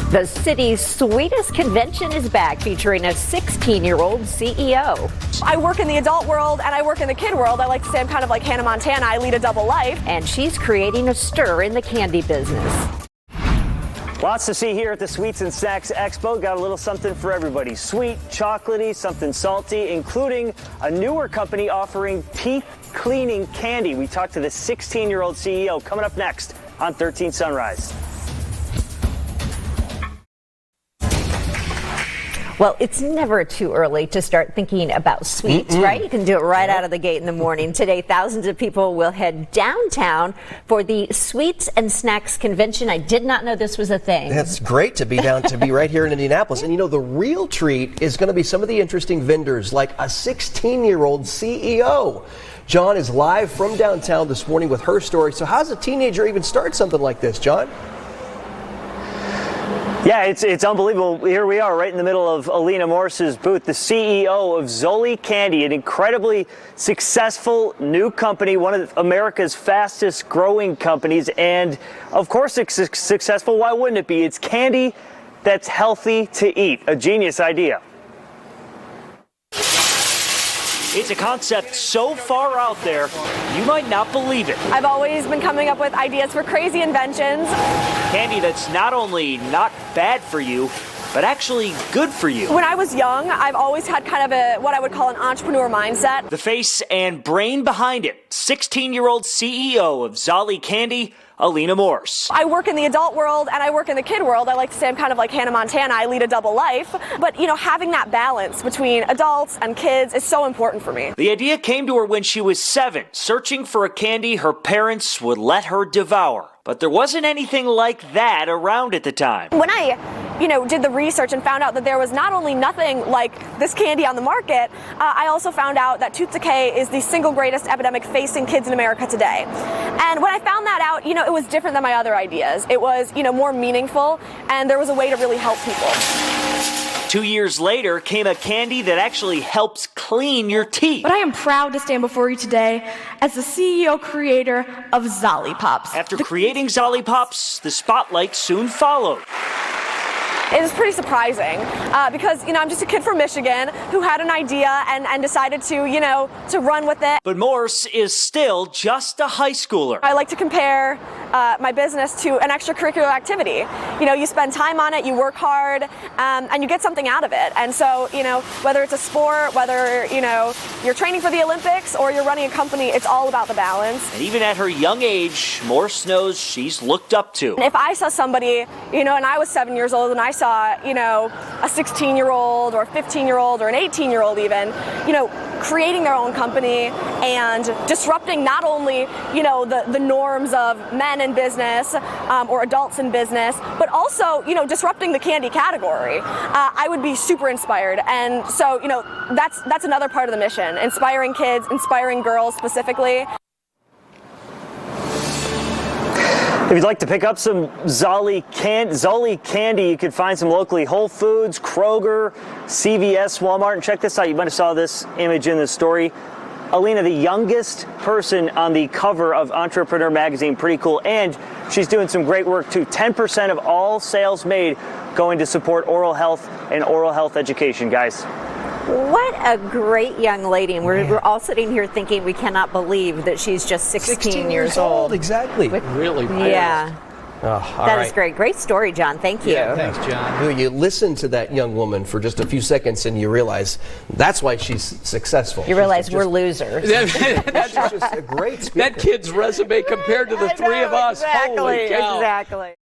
The city's sweetest convention is back, featuring a 16-year-old CEO. I work in the adult world and I work in the kid world. I like to say I'm kind of like Hannah Montana. I lead a double life. And she's creating a stir in the candy business. Lots to see here at the Sweets and Snacks Expo. Got a little something for everybody. Sweet, chocolatey, something salty, including a newer company offering teeth cleaning candy. We talked to the 16-year-old CEO coming up next on 13 Sunrise. Well, it's never too early to start thinking about sweets, right? You can do it right out of the gate in the morning. Today, thousands of people will head downtown for the Sweets and Snacks Convention. I did not know this was a thing. That's great to be right here in Indianapolis. And you know, the real treat is going to be some of the interesting vendors, like a 16-year-old CEO. John is live from downtown this morning with her story. So how does a teenager even start something like this, John? Yeah, it's unbelievable. Here we are right in the middle of Alina Morse's booth, the CEO of Zolli Candy, an incredibly successful new company, one of America's fastest growing companies. And of course it's successful. Why wouldn't it be? It's candy that's healthy to eat. A genius idea. It's a concept so far out there, you might not believe it. I've always been coming up with ideas for crazy inventions. Candy that's not only not bad for you, but actually good for you. When I was young, I've always had kind of what I would call an entrepreneur mindset. The face and brain behind it, 16-year-old CEO of Zolli Candy, Alina Morse. I work in the adult world and I work in the kid world. I like to say I'm kind of like Hannah Montana. I lead a double life. But, you know, having that balance between adults and kids is so important for me. The idea came to her when she was 7, searching for a candy her parents would let her devour. But there wasn't anything like that around at the time. When I, did the research and found out that there was not only nothing like this candy on the market, I also found out that tooth decay is the single greatest epidemic facing kids in America today. And when I found that out, it was different than my other ideas. It was, more meaningful, and there was a way to really help people. 2 years later came a candy that actually helps clean your teeth. But I am proud to stand before you today as the CEO creator of Zollipops. After creating Zollipops, the spotlight soon followed. It was pretty surprising because, I'm just a kid from Michigan who had an idea and decided to run with it. But Morse is still just a high schooler. I like to compare my business to an extracurricular activity. You spend time on it, you work hard, and you get something out of it. And so, whether it's a sport, whether, you're training for the Olympics or you're running a company, it's all about the balance. And even at her young age, Morse knows she's looked up to. And if I saw somebody, and I was 7 years old and I saw, a 16-year-old or a 15-year-old or an 18-year-old even, creating their own company and disrupting not only, the norms of men in business or adults in business, but also, disrupting the candy category, I would be super inspired. And so, that's another part of the mission, inspiring kids, inspiring girls specifically. If you'd like to pick up some Zolli Candy, you can find some locally Whole Foods, Kroger, CVS, Walmart. And check this out. You might have saw this image in the story. Alina, the youngest person on the cover of Entrepreneur magazine. Pretty cool. And she's doing some great work, too. 10% of all sales made going to support oral health and oral health education, guys. What a great young lady. And we're all sitting here thinking we cannot believe that she's just 16 years old. Exactly. Really? Yeah. That is great. Great story, John. Thank you. Yeah, thanks, John. You listen to that young woman for just a few seconds and you realize that's why she's successful. You realize we're losers. That's just a great speaker. That kid's resume compared to the three of us. Exactly. Holy cow. Exactly.